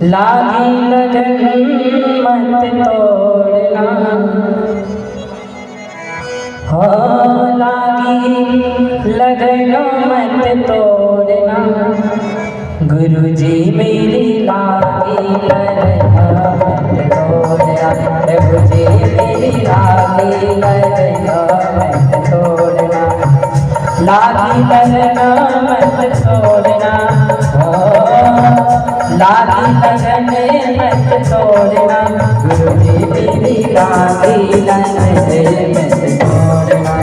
लागी लगन मत तोड़ना, हो लागी लगन मत तोड़ना, गुरुजी मेरी लागी लगन मत तोड़ना, प्रभुजी मेरी लागी लगन मत तोड़ना, लागी लगन मत तोड़ना, लागी लगन मत तोड़ना, गुरुजी मेरी लागी लगन मत तोड़ना।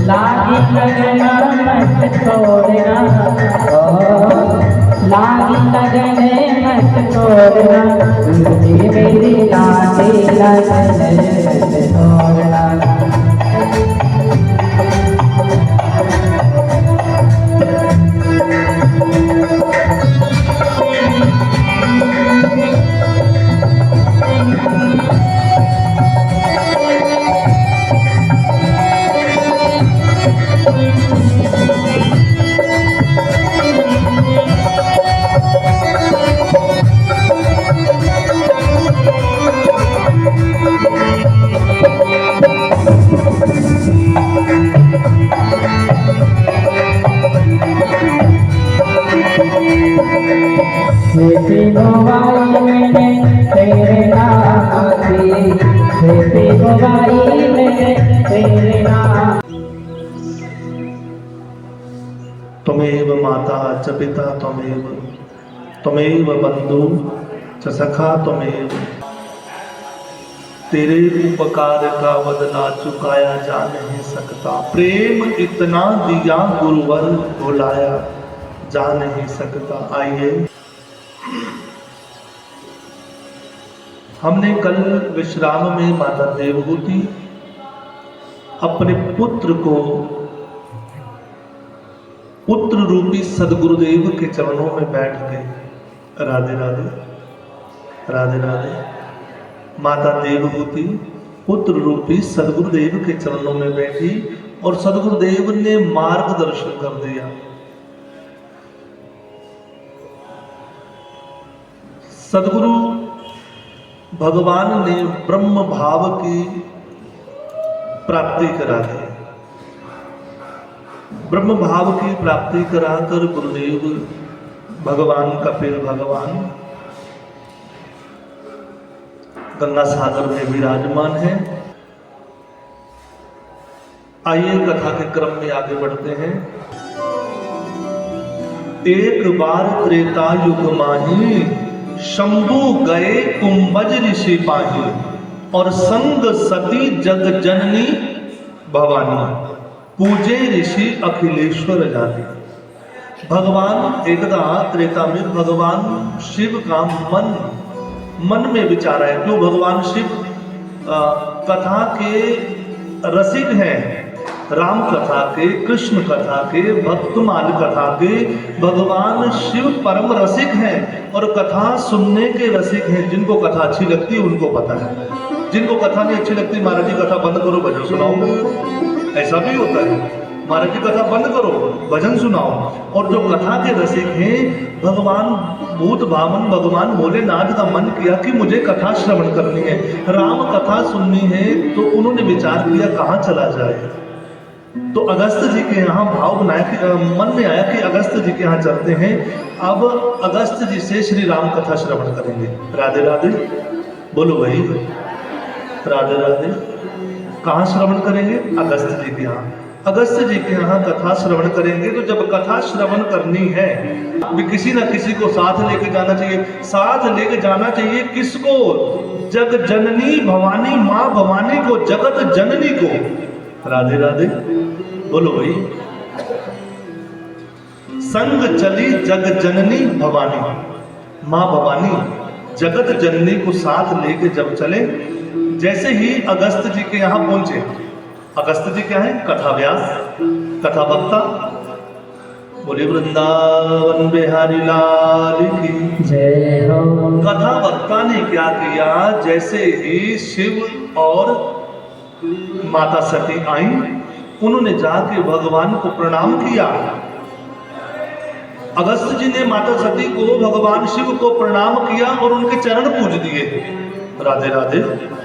लागी लगन मत तोड़ना, लागी लगन मत तोड़ना, गुरुजी मेरी लागी लगन मत तोड़ना। हैप्पी मोबाइल में तेरे नाम की, हैप्पी मोबाइल में तेरे नाम। त्वमेव माता च पिता त्वमेव, त्वमेव बंधु च सखा त्वमेव, तेरे उपकार का बदला चुकाया जा नहीं सकता, प्रेम इतना दिया गुरुवर भुलाया जा नहीं सकता। आइए, हमने कल विश्राम में माता देवहूति अपने पुत्र को पुत्र रूपी सदगुरुदेव के चरणों में बैठ के राधे राधे राधे राधे, माता देवहूति पुत्र रूपी सदगुरुदेव के चरणों में बैठी और सदगुरुदेव ने मार्गदर्शन कर दिया। सदगुरु भगवान ने ब्रह्म भाव की प्राप्ति करा दी। ब्रह्म भाव की प्राप्ति कराकर गुरुदेव भगवान कपिल भगवान गंगा सागर में विराजमान है। आइए कथा के क्रम में आगे बढ़ते हैं। एक बार त्रेता युग माही, शंभु गए कुंभज ऋषि पाही, और संग सती जग जननी भवानी, पूजे ऋषि अखिलेश्वर जाति। भगवान एकदा त्रेता में भगवान शिव का मन में विचार है। क्यों? भगवान शिव कथा के रसिक हैं, राम कथा के, कृष्ण कथा के, भक्तमाल कथा के भगवान शिव परम रसिक हैं और कथा सुनने के रसिक हैं। जिनको कथा अच्छी लगती है उनको पता है, जिनको कथा नहीं अच्छी लगती, महाराज जी कथा बंद करो भजन सुनाओ, ऐसा भी होता है। महाराज जी कथा बंद करो भजन सुनाओ। और जो कथा के रसिक हैं, भगवान भूत भावन भगवान भोलेनाथ का मन किया कि मुझे कथा श्रवण करनी है, राम कथा सुननी है, तो उन्होंने विचार किया कहाँ चला जाए। तो अगस्त जी के यहाँ भाव बनाया कि मन में आया कि अगस्त जी के यहाँ चलते हैं। अब अगस्त जी से श्री राम कथा श्रवण करेंगे। राधे राधे बोलो भाई, राधे राधे। कहाँ श्रवण करेंगे? अगस्त जी के यहाँ। अगस्त जी के यहाँ कथा श्रवण करेंगे। तो जब कथा श्रवण करनी है, किसी न किसी को साथ लेके जाना चाहिए। साथ लेके जाना चाहिए किसको? जग जननी भवानी, माँ भवानी को, जगत जननी को। राधे राधे बोलो भाई। संग चली जग जननी भवानी। माँ भवानी जगत जननी को साथ लेके जब चले, जैसे ही अगस्त जी के यहाँ पहुंचे, अगस्त जी क्या है? कथा व्यास, कथा वक्ता। बोले वृंदावन बिहारी लाल की जय हो। कथा वक्ता ने क्या किया, जैसे ही शिव और माता सती आई, उन्होंने जाके भगवान को प्रणाम किया। अगस्त जी ने माता सती को, भगवान शिव को प्रणाम किया और उनके चरण पूज दिए। राधे राधे।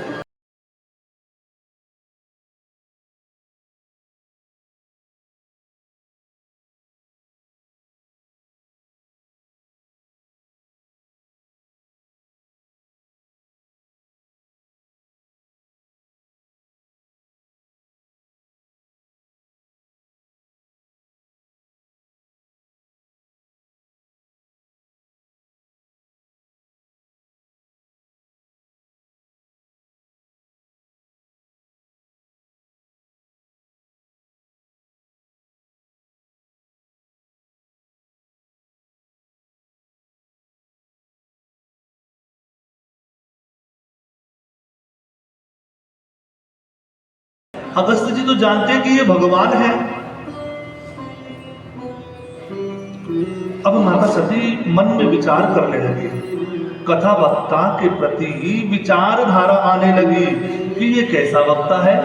अगस्त जी तो जानते हैं कि ये भगवान है। अब माता सती मन में विचार करने लगी, कथा वक्ता के प्रति विचारधारा आने लगी कि ये कैसा वक्ता है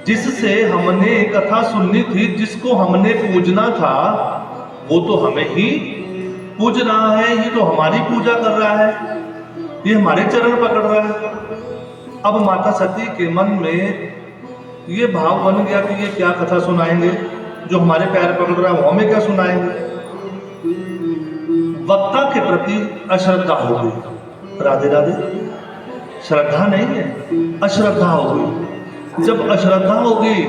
जिससे हमने कथा सुननी थी, जिसको हमने पूजना था, वो तो हमें ही पूज रहा है, ये तो हमारी पूजा कर रहा है, ये हमारे चरण पकड़ रहा है। अब माता सती के मन में ये भाव बन गया कि ये क्या कथा सुनाएंगे, जो हमारे पैर पकड़ रहा है वो हमें क्या सुनाएंगे। वक्ता के प्रति अश्रद्धा हो गई। राधे राधे। श्रद्धा नहीं है, अश्रद्धा हो गई। जब अश्रद्धा हो गई,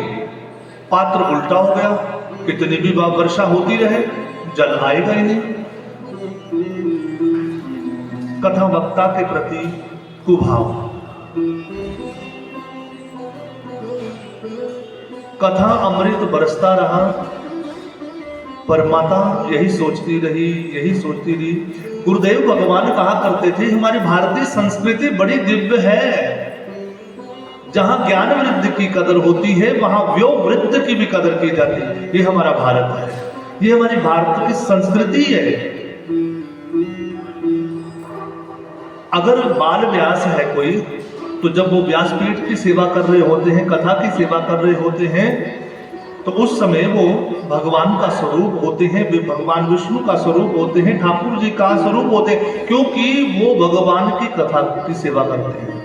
पात्र उल्टा हो गया। कितनी भी वर्षा होती रहे, जल आएगा ही नहीं। कथा वक्ता के प्रति कुभाव। कथा अमृत बरसता रहा, पर माता यही सोचती रही, यही सोचती रही। गुरुदेव भगवान कहा करते थे, हमारी भारतीय संस्कृति बड़ी दिव्य है। जहां ज्ञान वृद्धि की कदर होती है, वहां व्यो वृद्धि की भी कदर की जाती है। ये हमारा भारत है, ये हमारी भारत की संस्कृति है। अगर बाल व्यास है कोई, तो जब वो व्यासपीठ की सेवा कर रहे होते हैं, कथा की सेवा कर रहे होते हैं, तो उस समय वो भगवान का स्वरूप होते हैं, वे भगवान विष्णु का स्वरूप होते हैं, ठाकुर जी का स्वरूप होते हैं, क्योंकि वो भगवान की कथा की सेवा करते हैं।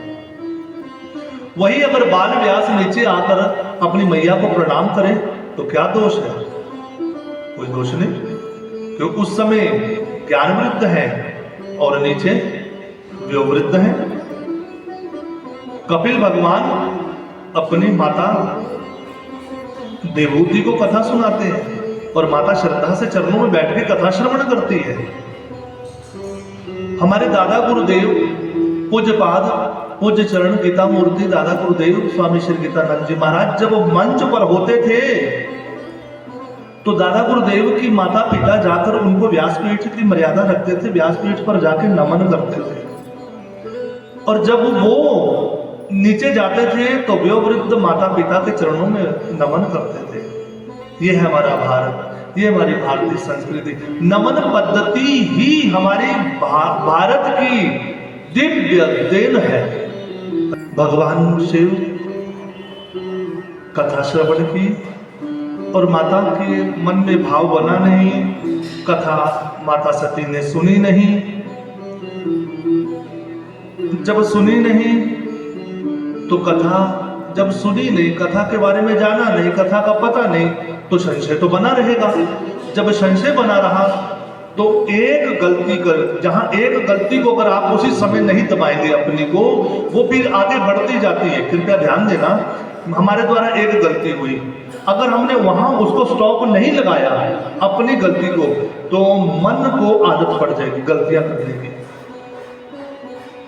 वही अगर बाल व्यास नीचे आकर अपनी मैया को प्रणाम करे तो क्या दोष है? कोई दोष नहीं, क्योंकि उस समय ज्ञान वृद्ध है और नीचे व्यो वृद्ध है। कपिल भगवान अपनी माता देवहूति को कथा सुनाते हैं और माता श्रद्धा से चरणों में बैठ के कथा श्रवण करती है। हमारे दादा गुरुदेव पूज्यपाद पूज्य चरण गीता मूर्ति दादा गुरुदेव स्वामी श्री गीतानंद जी महाराज जब मंच पर होते थे, तो दादा गुरुदेव की माता पिता जाकर उनको व्यासपीठ की मर्यादा रखते थे, व्यासपीठ पर जाके नमन करते थे। और जब वो नीचे जाते थे तो वयोवृद्ध माता पिता के चरणों में नमन करते थे। ये है हमारा भारत, ये हमारी भारतीय संस्कृति। नमन पद्धति ही हमारी भारत की दिव्य देन है। भगवान शिव कथा श्रवण की और माता के मन में भाव बना नहीं, कथा माता सती ने सुनी नहीं। जब सुनी नहीं तो कथा जब सुनी नहीं, कथा के बारे में जाना नहीं, कथा का पता नहीं, तो संशय तो बना रहेगा। जब संशय बना रहा तो एक गलती कर, जहां एक गलती को अगर आप उसी समय नहीं दबाएंगे अपनी को, वो फिर आगे बढ़ती जाती है। कृपया ध्यान देना, हमारे द्वारा एक गलती हुई, अगर हमने वहां उसको स्टॉप नहीं लगाया अपनी गलती को, तो मन को आदत पड़ जाएगी गलतियां करने की।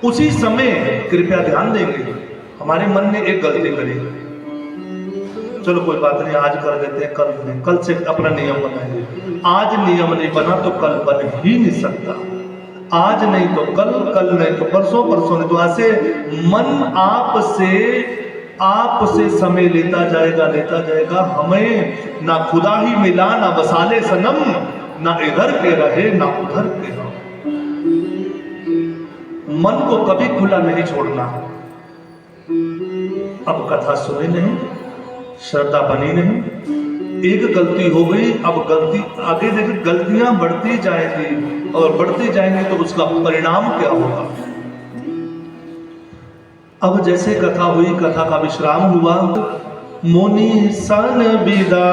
उसी समय कृपया ध्यान देंगे, हमारे मन ने एक गलती करी, चलो कोई बात नहीं, आज कर देते हैं, कल से अपना नियम बनाएंगे। आज नियम नहीं बना तो कल बन ही नहीं सकता। आज नहीं तो कल, कल नहीं तो परसों, परसों नहीं तो ऐसे मन आपसे समय लेता जाएगा। हमें ना खुदा ही मिला, ना बसाले सनम, ना इधर के रहे ना उधर के रहो। मन को कभी खुला नहीं छोड़ना। अब कथा सुनी नहीं, श्रद्धा बनी नहीं, एक गलती हो गई, अब गलती आगे देखिए गलतियां बढ़ती जाएंगी और बढ़ती जाएंगी तो उसका परिणाम क्या होगा। अब जैसे कथा हुई, कथा का विश्राम हुआ। मुनि सन विदा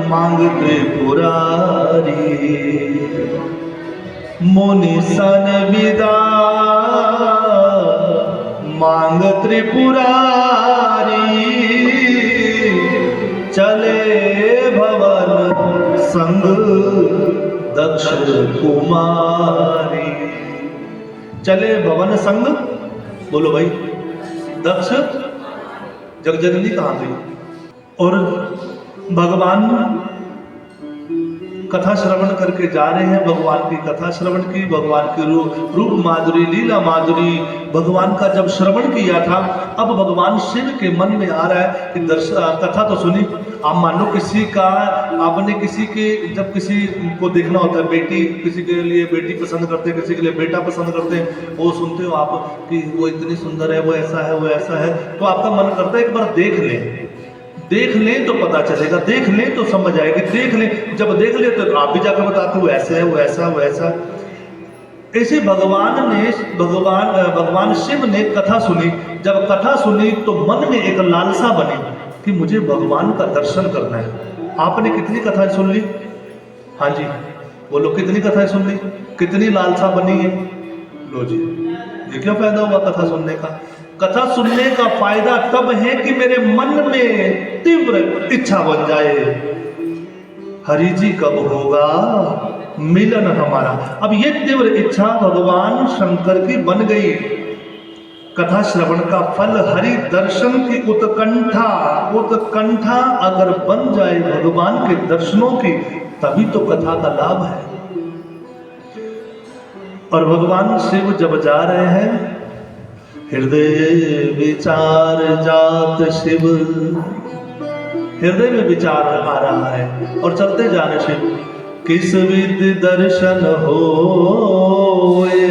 मांग त्रिपुरारी, मुनि सन विदा मांग त्रिपुरारी, चले भवन संग दक्ष कुमारी। चले भवन संग, बोलो भाई, दक्ष जगजननी कहाँ गई? और भगवान कथा श्रवण करके जा रहे हैं। भगवान की कथा श्रवण की, भगवान की रूप माधुरी, लीला माधुरी, भगवान का जब श्रवण किया था, अब भगवान शिव के मन में आ रहा है कि कथा तो सुनी। आप मान लो किसी का, आपने किसी के, जब किसी को देखना होता है, बेटी किसी के लिए बेटी पसंद करते हैं, किसी के लिए बेटा पसंद करते हैं, वो सुनते हो आप कि वो इतनी सुंदर है, वो ऐसा है, वो ऐसा है, तो आपका मन करता है एक बार देख लें तो पता चलेगा, देख लें तो समझ आएगी, देख लें, जब देख ले तो आप भी जाकर बताते हो ऐसे है, वो ऐसा, वो ऐसा। ऐसे भगवान शिव ने कथा सुनी। जब कथा सुनी तो मन में एक लालसा बनी कि मुझे भगवान का दर्शन करना है। आपने कितनी कथाएं सुन ली? हाँ जी बोलो, कितनी कथाएं सुन ली? कितनी लालसा बनी है? लो जी, ये क्या फायदा हुआ कथा सुनने का? कथा सुनने का फायदा तब है कि मेरे मन में तीव्र इच्छा बन जाए, हरि जी कब होगा मिलन हमारा। अब ये तीव्र इच्छा भगवान शंकर की बन गई। कथा श्रवण का फल हरि दर्शन की उत्कंठा अगर बन जाए भगवान के दर्शनों की, तभी तो कथा का लाभ है। और भगवान शिव जब जा रहे हैं, हृदय विचार जात शिव, हृदय में विचार आ रहा है और चलते जा रहे शिव। किस विद दर्शन होए,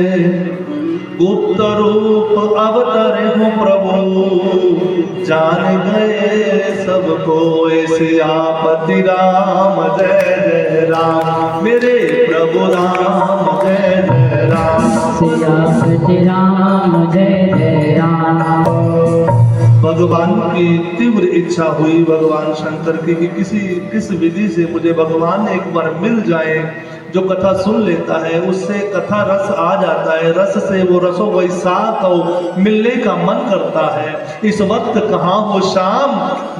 गुप्त रूप अवतरे हो प्रभु, जान गए सबको सियापति राम जय जय राम, मेरे प्रभु राम जय जय राम, सियापति राम जय जय राम। भगवान की तीव्र इच्छा हुई भगवान शंकर की कि किस विधि से मुझे भगवान एक बार मिल जाए। जो कथा सुन लेता है उससे कथा रस आ जाता है, रस से वो रसो वैसाख हो, मिलने का मन करता है। इस वक्त कहाँ हो श्याम,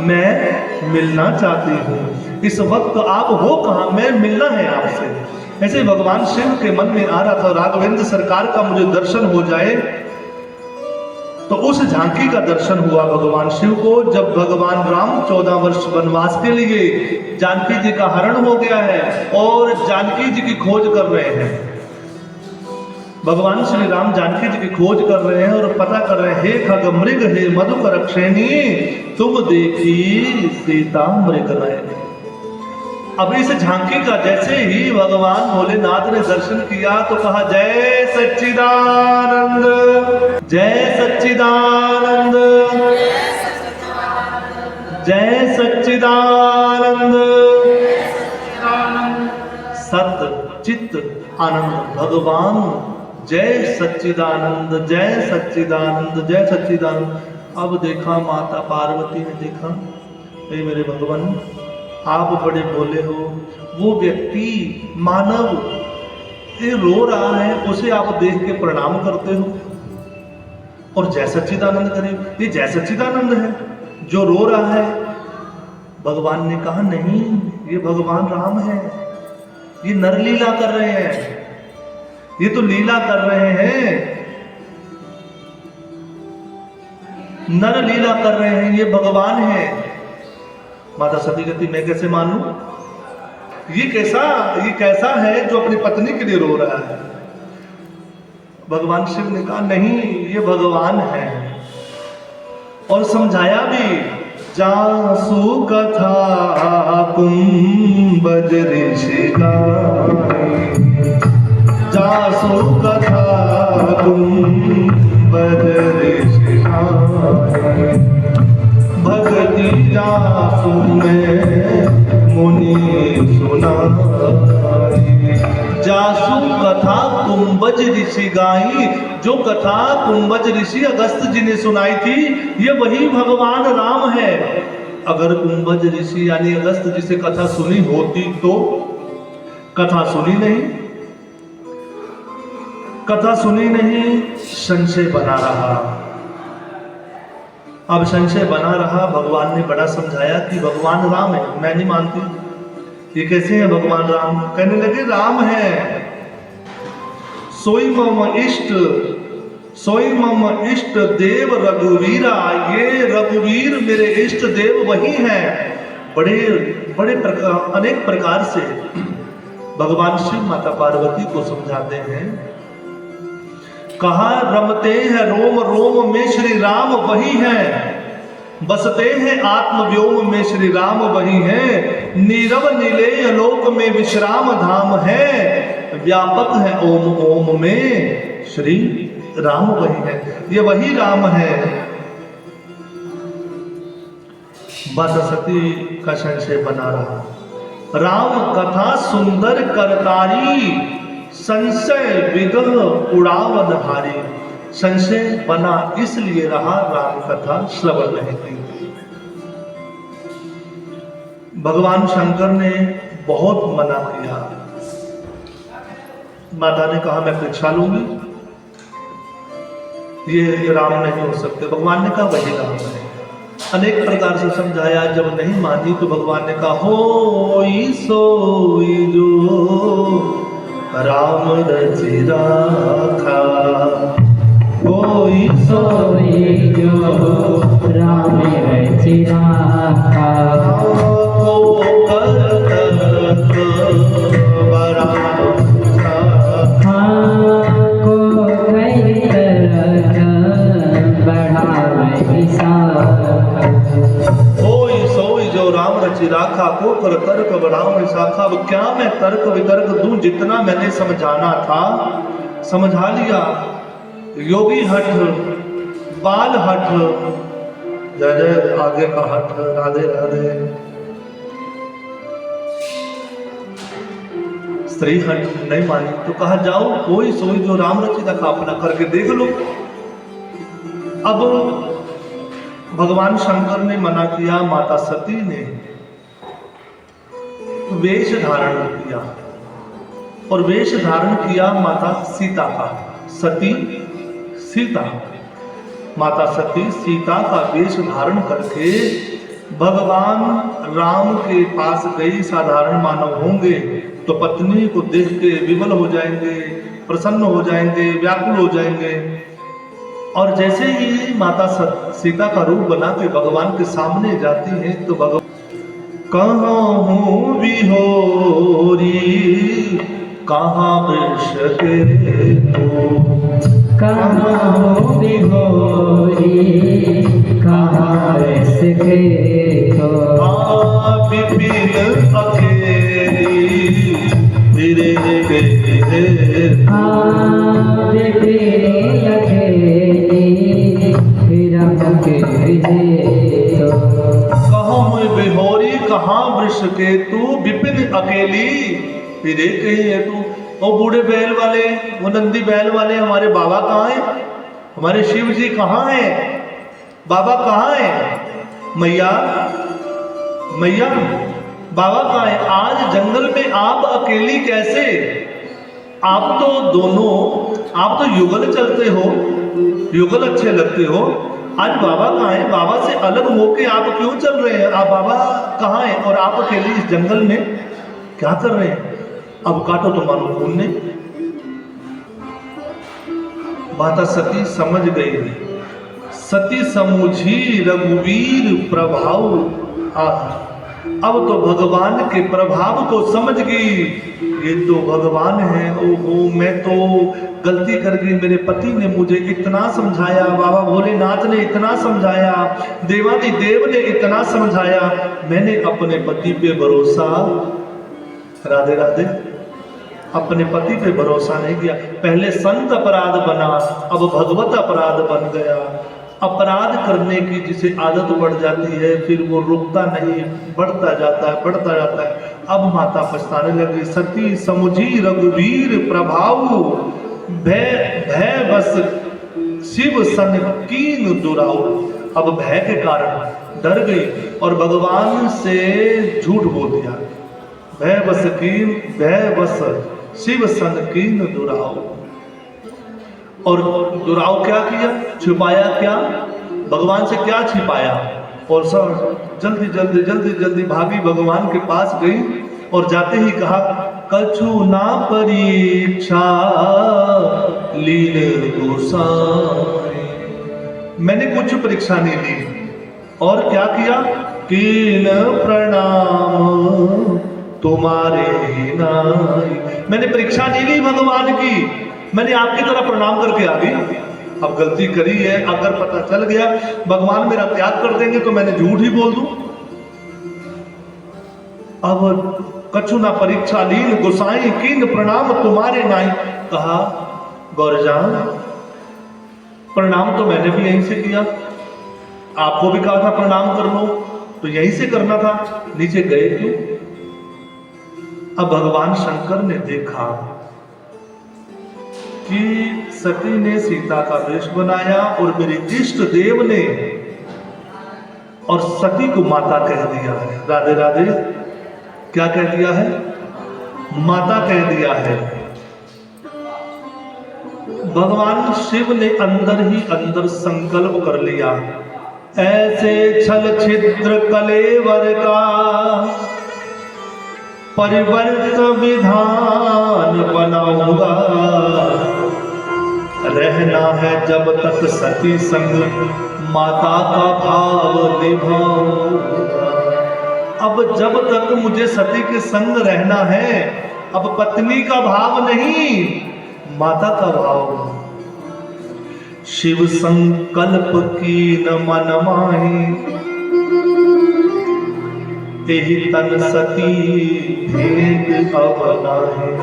मैं मिलना चाहती हूँ। इस वक्त आप हो कहाँ, मैं मिलना है आपसे। ऐसे भगवान शिव के मन में आ रहा था राघवेंद्र सरकार का मुझे दर्शन हो जाए। तो उस झांकी का दर्शन हुआ भगवान शिव को जब भगवान राम 14 वर्ष वनवास के लिए, जानकी जी का हरण हो गया है और जानकी जी की खोज कर रहे हैं। भगवान श्री राम जानकी जी की खोज कर रहे हैं और पता कर रहे हैं, हे खग मृग हे मधुकर रक्षेणी, तुम देखी सीता मृग नयनी। अब इस झांकी का जैसे ही भगवान भोलेनाथ ने दर्शन किया तो कहा, जय सच्चिदानंद, जय सच्चिदानंद, जय सच्चिदानंद। सत चित आनंद भगवान, जय सच्चिदानंद, जय सच्चिदानंद, जय सच्चिदानंद। अब देखा माता पार्वती ने देखा, हे मेरे भगवान आप बड़े भोले हो। वो व्यक्ति मानव ये रो रहा है, उसे आप देख के प्रणाम करते हो और जय सच्चिदानंद करे। ये जय सच्चिदानंद है जो रो रहा है। भगवान ने कहा, नहीं, ये भगवान राम है, ये नरलीला कर रहे हैं, ये तो लीला कर रहे हैं, नर लीला कर रहे हैं, ये भगवान है। माता सती कहती मैं कैसे मानूं, ये कैसा है जो अपनी पत्नी के लिए रो रहा है। भगवान शिव ने कहा नहीं, ये भगवान है, और समझाया भी। जासु कथा कुंभज ऋषि गाई, जासु कथा कुंभज ऋषि गाई, भक्ति जासु में मुनि सुनाई। जासु कथा कुंभज ऋषि गाई, जो कथा कुंभज ऋषि अगस्त जी ने सुनाई थी, ये वही भगवान राम है। अगर कुंभज ऋषि यानी अगस्त जी से कथा सुनी होती तो, कथा सुनी नहीं, कथा सुनी नहीं, संशय बना रहा। अब संशय बना रहा। भगवान ने बड़ा समझाया कि भगवान राम है। मैं नहीं मानती, ये कैसे है भगवान राम। कहने लगे राम है, सोई मम इष्ट देव रघुवीरा, ये रघुवीर मेरे इष्ट देव वही हैं। बड़े बड़े अनेक प्रकार से भगवान शिव माता पार्वती को समझाते हैं। कहा रमते हैं रोम रोम में श्री राम वही हैं, बसते हैं आत्म व्योम में श्री राम वही हैं, नीरव नीलेय लोक में विश्राम धाम है, व्यापक है ओम ओम में श्री राम वही है। ये वही राम है। बस सती का संशय बना रहा। राम कथा सुंदर करतारी, संशय विगह उड़ावन हारी। संशय बना इसलिए रहा, राम कथा श्रवण नहीं की। भगवान शंकर ने बहुत मना किया। माता ने कहा मैं परीक्षा लूंगी, ये राम नहीं हो सकते। भगवान ने कहा वही राम है। अनेक प्रकार से समझाया, जब नहीं मानी तो भगवान ने कहा होई सोई जो राम रचि राखा, कोई सोई जो राम रचि राखा, को करत बड़ा को करत बढ़ावे साखा, कोई सोई जो राम रचि राखा, को कर तर्क बढ़ावे शाखा। अब क्या मैं तर्क वितर्क दूं, जितना मैंने समझाना था समझा लिया। योगी हठ, बाल हठ, जय जय आगे का हठ, राधे राधे। स्त्री हठ नहीं मानी तो कहा जाओ कोई सोई जो राम रचि राखा अपना करके देख लो। अब भगवान शंकर ने मना किया, माता सती ने वेश धारण किया, और वेश धारण किया माता सीता का। सती सीता, माता सती सीता का वेश धारण करके भगवान राम के पास गई। साधारण मानव होंगे तो पत्नी को देख के विवल हो जाएंगे, प्रसन्न हो जाएंगे, व्याकुल हो जाएंगे। और जैसे ही माता सीता का रूप बना के भगवान के सामने जाती हैं तो भगवान कहाँ हूँ विहोरी, कहाँ वृष के तो, कहाँ हूँ विहोरी, कहाँ वृष के तो, विपिन अकेली फिरे गए, विपिन अकेली फिरा गए तो, कहाँ हुए बिहोरी, कहाँ वृष के तू, विपिन अकेली फिरे कहे तू। वो बूढ़े बैल वाले, वो नंदी बैल वाले हमारे बाबा कहाँ हैं? हमारे शिव जी कहाँ हैं? बाबा कहाँ हैं? मैया मैया बाबा कहाँ हैं? आज जंगल में आप अकेली कैसे? आप तो दोनों, आप तो युगल चलते हो, युगल अच्छे लगते हो। आज बाबा कहाँ हैं? बाबा से अलग होके आप क्यों चल रहे हैं? आप बाबा कहाँ हैं और आप अकेले इस जंगल में क्या कर रहे हैं? अब काटो तो मानो खून ने। माता सती समझ गई। सती समुझी रघुवीर प्रभाव अब तो भगवान के प्रभाव को समझ गई, ये तो भगवान है। ओहो, मैं तो गलती कर गई, मेरे पति ने मुझे इतना समझाया, बाबा भोलेनाथ ने इतना समझाया, देवादिदेव ने इतना समझाया, मैंने अपने पति पे भरोसा, राधे राधे, अपने पति पे भरोसा नहीं किया। पहले संत अपराध बना, अब भगवत अपराध बन गया। अपराध करने की जिसे आदत बढ़ जाती है, फिर वो रुकता नहीं, बढ़ता जाता है, बढ़ता जाता है। अब माता पछताने लगी, सती समुझी रघुवीर प्रभाव, भय बस शिव सन कीन दुराऊ। अब भय के कारण डर गई और भगवान से झूठ बोल दिया। भय बस शिव सन कीन दुराऊ। और दुराव क्या किया, छिपाया क्या, भगवान से क्या छिपाया। और सब जल्दी जल्दी जल्दी जल्दी भागी, भगवान के पास गई और जाते ही कहा, कछु ना परीक्षा लीन गोसाई। मैंने कुछ परीक्षा नहीं ली, और क्या किया, कीन प्रणाम तुम्हारे नाई। मैंने परीक्षा नहीं ली भगवान की, मैंने आपकी तरह प्रणाम करके आ गई। अब गलती करी है, अगर पता चल गया भगवान मेरा त्याग कर देंगे तो मैंने झूठ ही बोल दूं। अब कछु ना परीक्षा लीन गोसाई, कीन प्रणाम तुम्हारे नाई। कहा, गौरजान प्रणाम तो मैंने भी यहीं से किया, आपको भी कहा था प्रणाम कर लो, तो यहीं से करना था, नीचे गए क्यों। अब भगवान शंकर ने देखा कि सती ने सीता का वेश बनाया और मेरे इष्ट देव ने और सती को माता कह दिया है। राधे राधे, क्या कह दिया है, माता कह दिया है। भगवान शिव ने अंदर ही अंदर संकल्प कर लिया, ऐसे छल छिद्र कलेवर का परिवर्त विधान बनाऊंगा। रहना है जब तक सती संग, माता का भाव निभाऊंगा। अब जब तक मुझे सती के संग रहना है, अब पत्नी का भाव नहीं, माता का भाव। शिव संकल्प की न मन माही, यही तन सती भेंट अब नाहीं।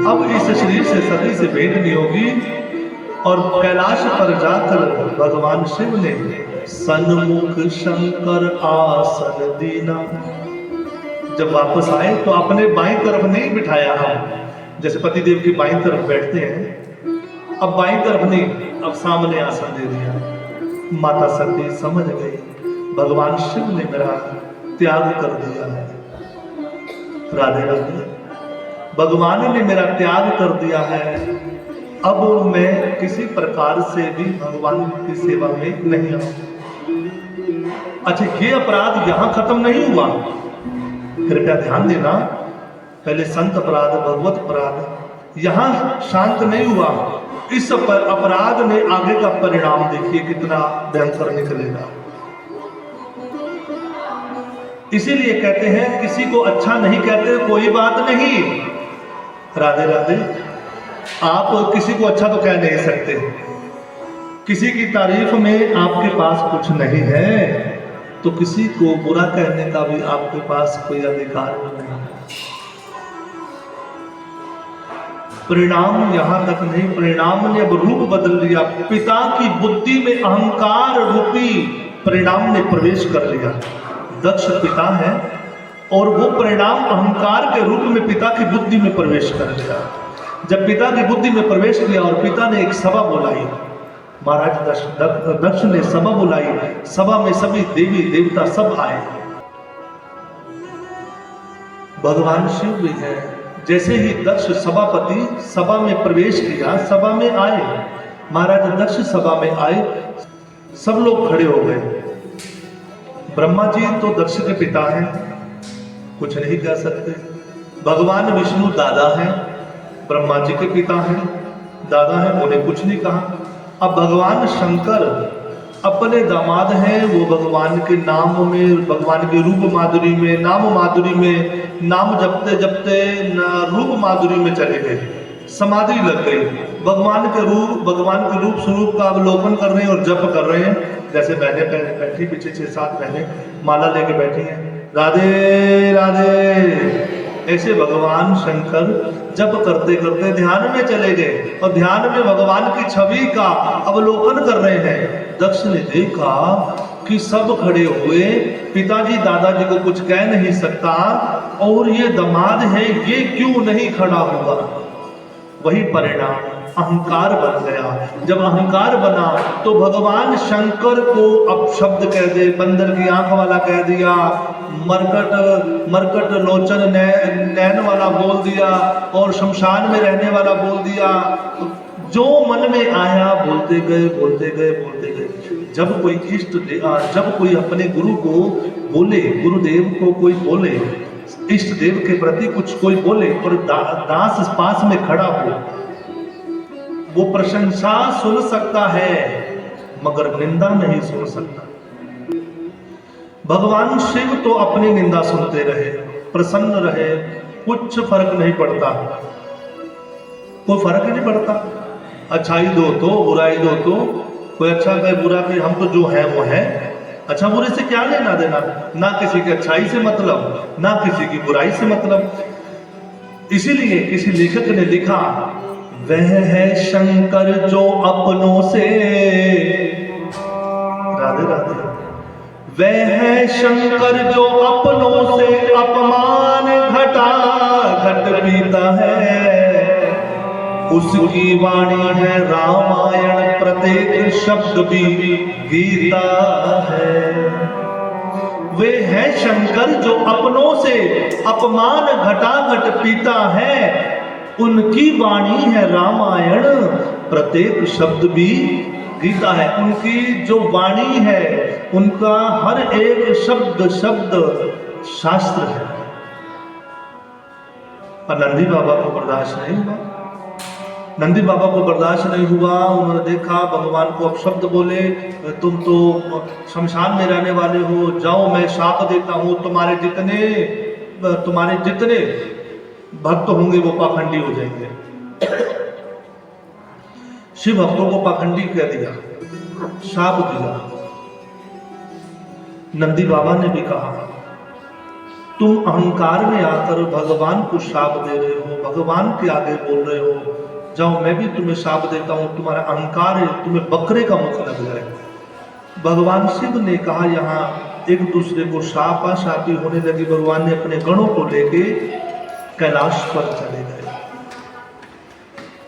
अब इस शरीर से सती से भेंट नहीं होगी। और कैलाश पर जाकर भगवान शिव ने सन्मुख शंकर आसन दीना। जब वापस आए तो अपने बाईं तरफ नहीं बिठाया, हम जैसे पतिदेव की बाईं तरफ बैठते हैं, अब बाईं तरफ नहीं, अब सामने आसन दे दिया। माता सती समझ गई, भगवान शिव ने मेरा त्याग कर दिया है। राधे राधे, भगवान ने मेरा त्याग कर दिया है, अब मैं किसी प्रकार से भी भगवान की सेवा में नहीं आऊं। अच्छा, ये अपराध यहां खत्म नहीं हुआ, कृपया ध्यान देना। पहले संत अपराध, भगवत अपराध, यहां शांत नहीं हुआ। इस अपराध ने आगे का परिणाम देखिए कितना भयंकर निकलेगा। इसीलिए कहते हैं किसी को अच्छा नहीं कहते कोई बात नहीं। राधे राधे, आप किसी को अच्छा तो कह नहीं सकते, किसी की तारीफ में आपके पास कुछ नहीं है, तो किसी को बुरा कहने का भी आपके पास कोई अधिकार नहीं। परिणाम यहां तक नहीं, परिणाम ने अब रूप बदल लिया। पिता की बुद्धि में अहंकार रूपी परिणाम ने प्रवेश कर लिया। दक्ष पिता है और वो परिणाम अहंकार के रूप में पिता की बुद्धि में प्रवेश कर लिया। जब पिता की बुद्धि में प्रवेश किया और पिता ने एक सभा बुलाई, महाराज दक्ष ने सभा बुलाई, सभा में सभी देवी देवता सब आए, भगवान शिव भी है। जैसे ही दक्ष सभापति सभा में प्रवेश किया, सभा में आए, महाराज दक्ष सभा में आए, सब लोग खड़े हो गए। ब्रह्मा जी तो दक्ष के पिता हैं, कुछ नहीं कह सकते। भगवान विष्णु दादा हैं, ब्रह्मा जी के पिता हैं, दादा हैं, उन्हें कुछ नहीं कहा। अब भगवान शंकर अपने दामाद हैं वो भगवान के नाम में, भगवान के रूप माधुरी में, नाम माधुरी में, नाम जपते जपते रूप माधुरी में चले गए, समाधि लग गई। भगवान के रूप स्वरूप का अवलोकन कर रहे हैं और जप कर रहे हैं। जैसे बहनें बैठी पीछे 6-7 बहनें माला लेके बैठी हैं, राधे राधे। ऐसे भगवान शंकर जप करते करते ध्यान में चले गए और ध्यान में भगवान की छवि का अवलोकन कर रहे हैं। दक्ष ने देखा कि सब खड़े हुए, पिताजी दादाजी को कुछ कह नहीं सकता और ये दामाद है, ये क्यों नहीं खड़ा हुआ। वही परिणाम अहंकार बन गया। जब अहंकार बना तो भगवान शंकर को अपशब्द कह दे, बंदर की आंख वाला कह दिया, मरकट लोचन नैन वाला बोल दिया और शमशान में रहने वाला बोल दिया। जो मन में आया बोलते गए। जब कोई अपने गुरु को बोले, गुरुदेव को कोई बोले, इष्ट देव के प्रति कुछ कोई बोले और दास पास में खड़ा हो, वो प्रशंसा सुन सकता है मगर निंदा नहीं सुन सकता। भगवान शिव तो अपनी निंदा सुनते रहे, प्रसन्न रहे, कुछ फर्क नहीं पड़ता, कोई फर्क ही नहीं पड़ता। अच्छाई दो तो, बुराई दो तो, कोई अच्छा कहे बुरा कहे, हम तो जो है वो है। अच्छा बुरे से क्या लेना देना, ना किसी की अच्छाई से मतलब, ना किसी की बुराई से मतलब। इसीलिए किसी लेखक ने लिखा, वह है शंकर जो अपनों से, राधे राधे, वह है शंकर जो अपनों से अपमान घटा घट पीता है। उसकी वाणी है रामायण, प्रत्येक शब्द भी गीता है। वे है शंकर जो अपनों से अपमान घटा घट पीता है। उनकी वाणी है रामायण, प्रत्येक शब्द भी गीता है। उनकी जो वाणी है, उनका हर एक शब्द शास्त्र है। पर नंदी बाबा को बर्दाश्त नहीं हुआ। नंदी बाबा को बर्दाश्त नहीं हुआ। उन्होंने देखा भगवान को अपशब्द बोले, तुम तो शमशान में रहने वाले हो, जाओ मैं शाप देता हूं, तुम्हारे जितने भक्त होंगे वो पाखंडी हो जाएंगे। शिव भक्तों को पाखंडी कह दिया, शाप दिया। नंदी बाबा ने भी कहा, तुम अहंकार में आकर भगवान को शाप दे रहे हो, भगवान के आगे बोल रहे हो, जाओ मैं भी तुम्हें शाप देता हूं, तुम्हारा अहंकार है, तुम्हें बकरे का मुख लग जाए। भगवान शिव ने कहा, यहाँ एक दूसरे को शापाशापी होने लगी। भगवान ने अपने गणों को लेके कैलाश पर चले गए।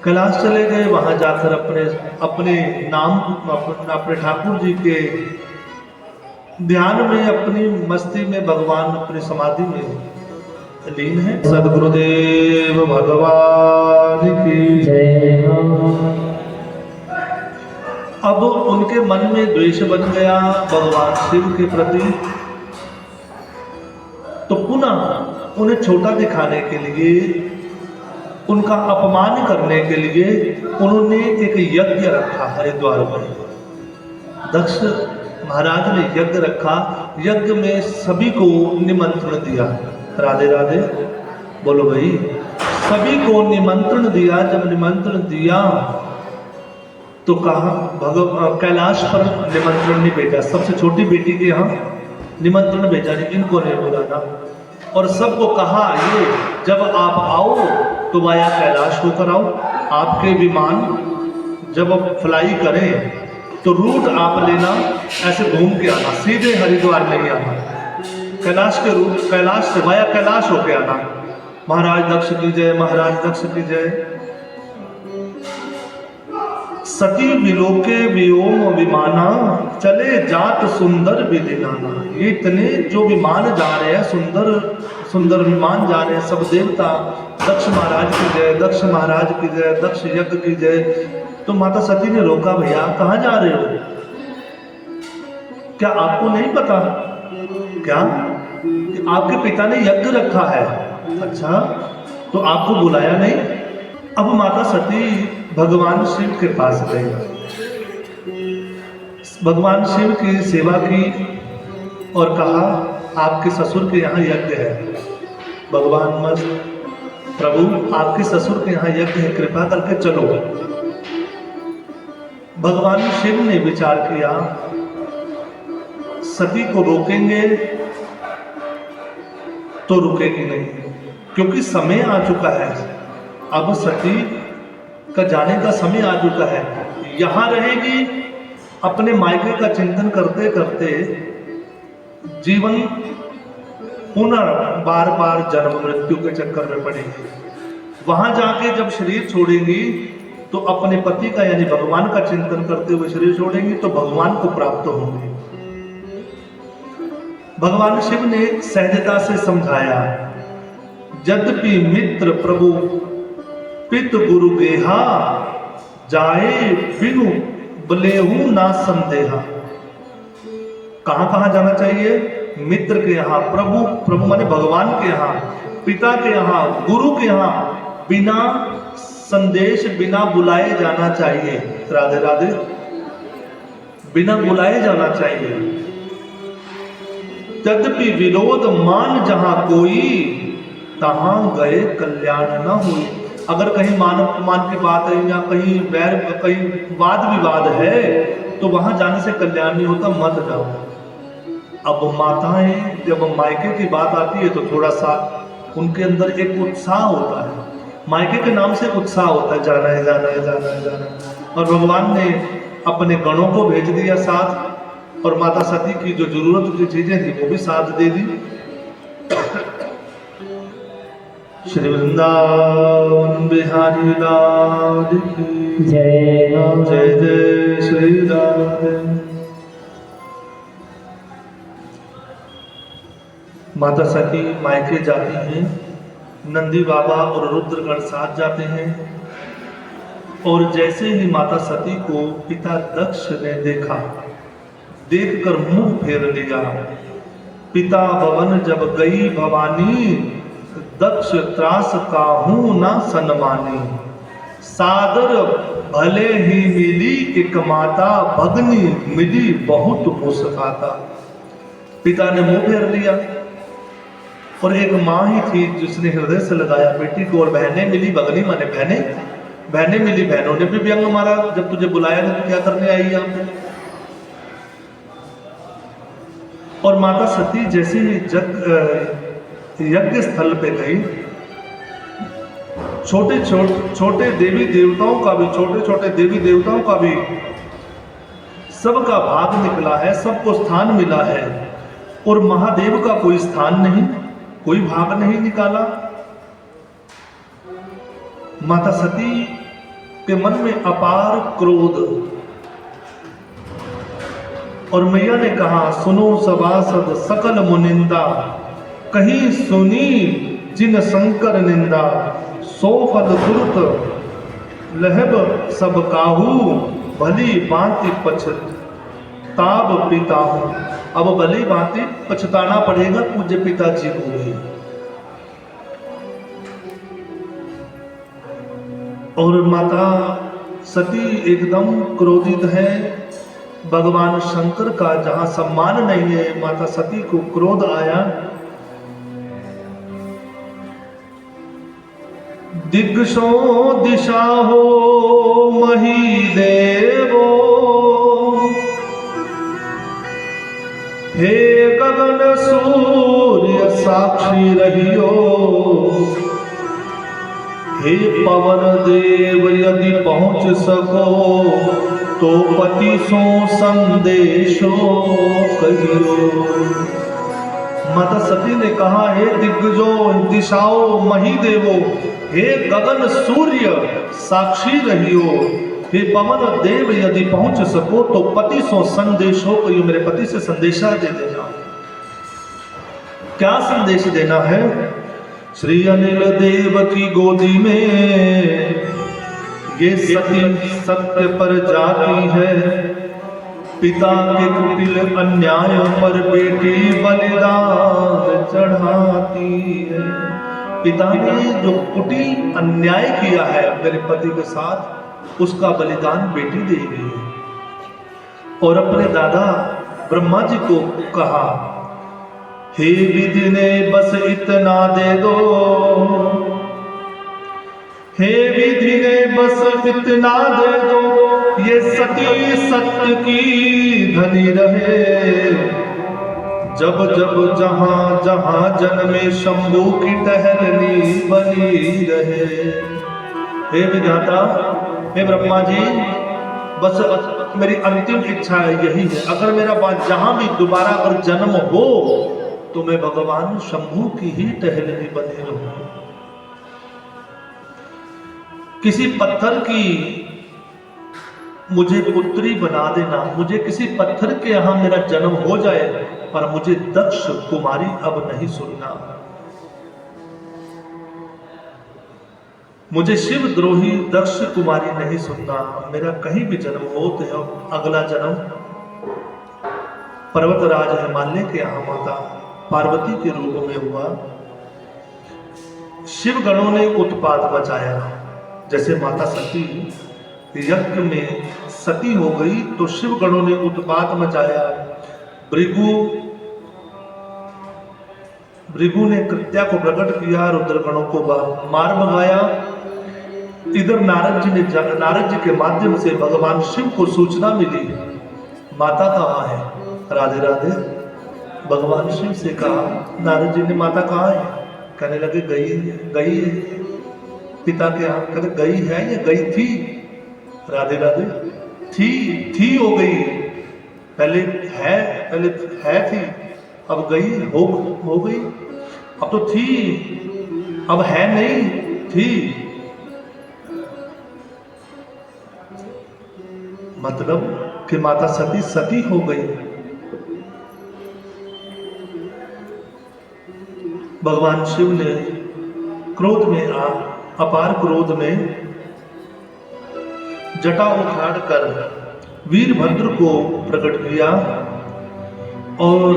कैलाश चले गए, वहां जाकर अपने ठाकुर जी के ध्यान में, अपनी मस्ती में भगवान अपनी समाधि में लीन है। सद्गुरुदेव भगवान की जय हो। अब उनके मन में द्वेष बन गया भगवान शिव के प्रति, तो पुनः उन्हें छोटा दिखाने के लिए, उनका अपमान करने के लिए उन्होंने एक यज्ञ रखा हरिद्वार पर। दक्ष महाराज ने यज्ञ रखा। यज्ञ में सभी को निमंत्रण दिया। राधे राधे बोलो भाई। सभी को निमंत्रण दिया। जब निमंत्रण दिया तो कहा, कैलाश पर निमंत्रण नहीं भेजा, सबसे छोटी बेटी के यहाँ निमंत्रण भेजा नहीं, इनको नहीं बुलाना। और सबको कहा, ये जब आप आओ तो वाया कैलाश होकर आओ। आपके विमान जब आप फ्लाई करें तो रूट आप लेना, ऐसे घूम के आना, सीधे हरिद्वार नहीं आना, कैलाश से वाया कैलाश होके आना। महाराज दक्ष की जय, महाराज दक्ष की जय। सती विलोके व्योम विमाना, चले जात सुंदर विदिनाना। ये इतने जो विमान जा रहे हैं, सुंदर विमान जा रहे हैं, सब देवता दक्ष महाराज की जय, दक्ष महाराज की जय, दक्ष यज्ञ की जय। तो माता सती ने रोका, भैया कहाँ जा रहे हो? क्या आपको नहीं पता क्या कि आपके पिता ने यज्ञ रखा है? अच्छा, तो आपको बुलाया नहीं? अब माता सती भगवान शिव के पास गई। भगवान शिव की सेवा की और कहा आपके ससुर के यहाँ यज्ञ है। भगवान मस्त, प्रभु आपके ससुर के यहाँ यज्ञ है, कृपा करके चलो। भगवान शिव ने विचार किया सती को रोकेंगे तो रुकेगी नहीं, क्योंकि समय आ चुका है। अब सती का जाने का समय आ चुका है। यहां रहेगी, अपने मायके का चिंतन करते करते जीवन पुनः बार बार जन्म मृत्यु के चक्कर में पड़ेगी। वहां जाके जब शरीर छोड़ेंगी तो अपने पति का यानी भगवान का चिंतन करते हुए शरीर छोड़ेंगी तो भगवान को प्राप्त होंगे। भगवान शिव ने सहजता से समझाया, यद्यपि मित्र प्रभु पित गुरु गेहा, जाए बिनु बलेहू ना संदेहा। कहां कहां जाना चाहिए? मित्र के यहाँ, प्रभु, प्रभु माने भगवान के यहाँ, पिता के यहाँ, गुरु के यहाँ बिना संदेश, बिना बुलाए जाना चाहिए। राधे राधे। बिना बुलाए जाना चाहिए। तद्यपि विरोध मान जहां कोई, तहां गए कल्याण न हुई। अगर कहीं मान अपमान की बात है या कहीं वैर, कहीं वाद विवाद है तो वहां जाने से कल्याण नहीं होता, मत जाओ। अब माताएं जब मायके की बात आती है तो थोड़ा सा उनके अंदर एक उत्साह होता है, मायके के नाम से उत्साह होता है, जाना है जाना है जाना है जाना है। और भगवान ने अपने गणों को भेज दिया साथ, और माता सती की जो जरूरत की चीजें थी वो भी साथ दे दी। श्री वृंदावन बिहारी लाल की जय हो, जय जय श्री राधे। माता सती मायके जाती हैं, नंदी बाबा और रुद्रगण साथ जाते हैं। और जैसे ही माता सती को पिता दक्ष ने देखा, देखकर मुंह फेर लिया। पिता भवन जब गई भवानी, दक्ष त्रास काहू न सन्मानी। सादर भले ही मिली एक माता, भगनी मिली बहुत मुस्काता। पिता ने मुंह फेर लिया, और एक माँ ही थी जिसने हृदय से लगाया बेटी को, और बहनें मिली, भगनी माने बहनें मिली, बहनों ने भी व्यंग मारा, जब तुझे बुलाया नहीं तो क्या करने आई यहाँ पे। और माता सती जैसे ही यज्ञ स्थल पे गई, छोटे देवी देवताओं का भी, छोटे देवी देवताओं का भी सबका भाग निकला है, सबको स्थान मिला है, और महादेव का कोई स्थान नहीं, कोई भाग नहीं निकाला। माता सती के मन में अपार क्रोध, और मैया ने कहा, सुनो सभासद सकल मुनिंदा, कहीं सुनी जिन शंकर निंदा। सो फल दुर्त लहब सब काहू, भली भांति पछताब पिता हूं। अब भली भांति पछताना पड़ेगा पूज्य पिताजी को भी। और माता सती एकदम क्रोधित है। भगवान शंकर का जहां सम्मान नहीं है, माता सती को क्रोध आया। दिग्गशो दिशा हो मही देवो, हे गगन सूर्य साक्षी रहियो। हे पवन देव यदि पहुंच सको, तो पति सो संदेशो कहियो। माता सती ने कहा, हे दिग्गजो दिशाओ मही देवो, हे गगन सूर्य साक्षी रहियो, हे पवन देव यदि पहुंच सको तो पति सो संदेशो कहियो। मेरे पति से संदेशा दे देना। क्या संदेश देना है? श्री अनिल देव की गोदी में ये सती सत्य पर जाती है। पिता के कुटिल अन्याय पर बेटी बलिदान चढ़ाती है। पिता ने जो कुटिल अन्याय किया है मेरे पति के साथ, उसका बलिदान बेटी देगी। और अपने दादा ब्रह्मा जी को कहा, हे विधि ने बस इतना दे दो, हे विधि ने बस इतना दे दो, ये सती सत्य की धनी रहे, जब जब जहां जहां जन्मे शंभू की टहलनी बनी रहे। हे विधाता, हे ब्रह्मा जी, बस मेरी अंतिम इच्छा यही है, अगर मेरा बात जहां भी दोबारा अगर जन्म हो तो मैं भगवान शंभू की ही टहलनी बने रहूं। किसी पत्थर की मुझे पुत्री बना देना, मुझे किसी पत्थर के यहां मेरा जन्म हो जाए, पर मुझे दक्ष कुमारी अब नहीं सुनना। मुझे शिव द्रोही दक्ष कुमारी नहीं सुनना। मेरा कहीं भी जन्म हो तो अगला जन्म पर्वतराज हिमालय के यहाँ माता पार्वती के रूप में हुआ। शिव गणों ने उत्पात मचाया, जैसे माता सती यज्ञ में सती हो गई तो शिव गणों ने उत्पात मचाया। भृगु ने कृत्या को प्रकट किया, रुद्र गणों को मार भगाया। इधर नारद जी के माध्यम से भगवान शिव को सूचना मिली, माता कहाँ है? राधे राधे। भगवान शिव से कहा, नारद जी ने, माता कहाँ है? कहने लगे गई है पिता के यहाँ। कहते गई है या गई थी? राधे राधे। थी हो गई, पहले है थी, अब गई हो गई। अब तो थी, अब है नहीं, थी। मतलब कि माता सती हो गई। भगवान शिव ने क्रोध में अपार क्रोध में जटा उखाड़ कर वीरभद्र को प्रकट किया और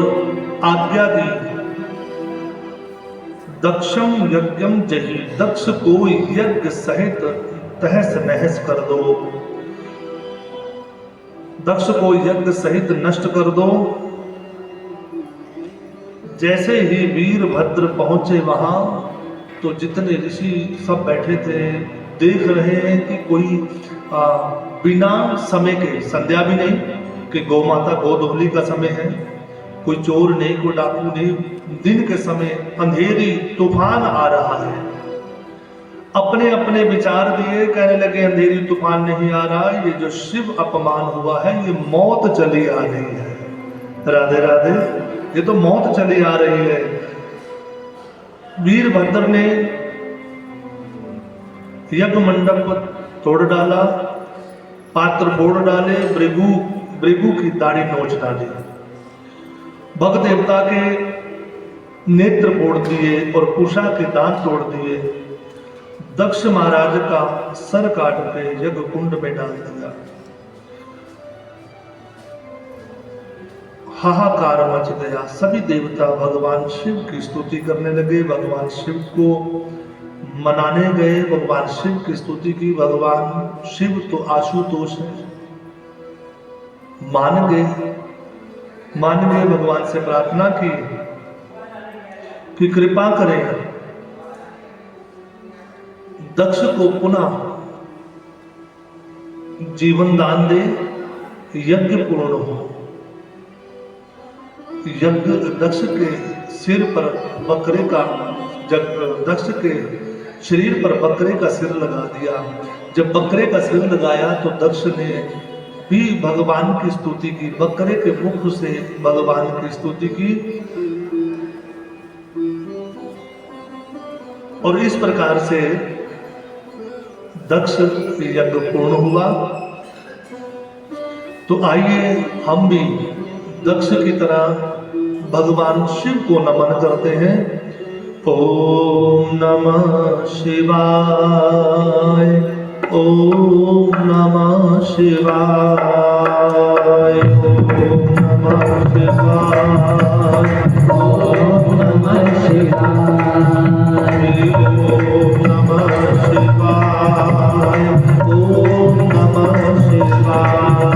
आज्ञा दी, दक्षम यज्ञम जहि, दक्ष को यज्ञ सहित तहस नहस कर दो, दक्ष को यज्ञ सहित नष्ट कर दो। जैसे ही वीरभद्र पहुंचे वहां तो जितने ऋषि सब बैठे थे, देख रहे हैं कि कोई बिना समय के, संध्या भी नहीं कि गौ माता गोधूली का समय है, कोई चोर नहीं, कोई डाकू नहीं, दिन के समय अंधेरी तूफान आ रहा है। अपने अपने विचार दिए, कहने लगे अंधेरी तूफान नहीं आ रहा, ये जो शिव अपमान हुआ है ये मौत चली आ रही है। राधे राधे। ये तो मौत चली आ रही है। वीरभद्र ने यज्ञ मंडप तोड़ डाला, पात्र फोड़ डाले, भृगु की दाढ़ी नोच डाली, भग देवता के नेत्र फोड़ दिए और कुशा के दांत तोड़ दिए, दक्ष महाराज का सर काट के यज्ञ कुंड में डाल दिया। हाहाकार मच गया। सभी देवता भगवान शिव की स्तुति करने लगे, भगवान शिव को मनाने गए, भगवान शिव की स्तुति की। भगवान शिव तो आशुतोष है, मान गए। भगवान से प्रार्थना की कि कृपा करें, दक्ष को पुनः जीवन दान दे, यज्ञ पूर्ण हो। यज्ञ दक्ष के सिर पर बकरे का, दक्ष के शरीर पर बकरे का सिर लगा दिया। जब बकरे का सिर लगाया तो दक्ष ने भी भगवान की स्तुति की, बकरे के मुख से भगवान की स्तुति की। और इस प्रकार से दक्ष यज्ञ पूर्ण हुआ। तो आइए हम भी दक्ष की तरह भगवान शिव को नमन करते हैं। ओम नमः शिवाय, ओम नमः शिवाय, ओम नमः शिवाय, ओम नमः शिवाय, ओम नमः शिवाय, ओम नमः शिवाय।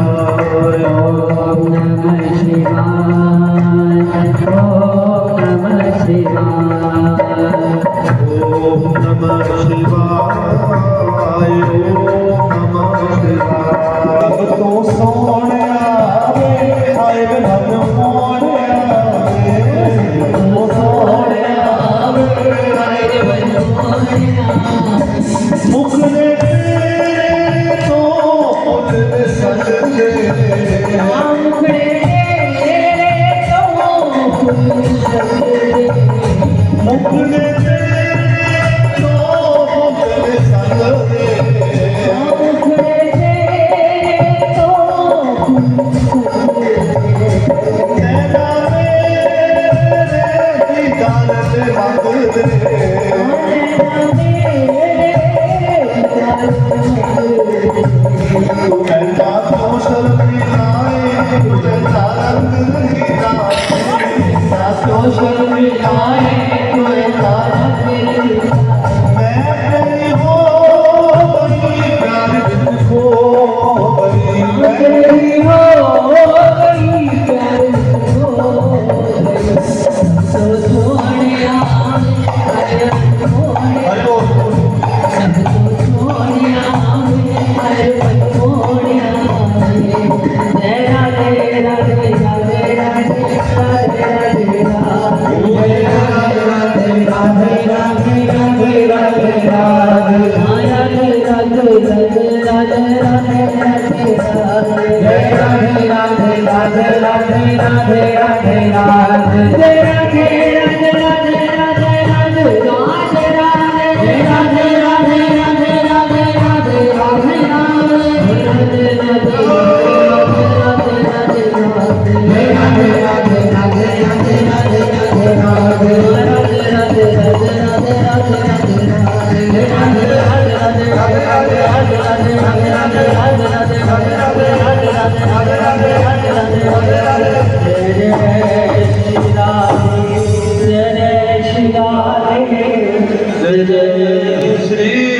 जय जय श्री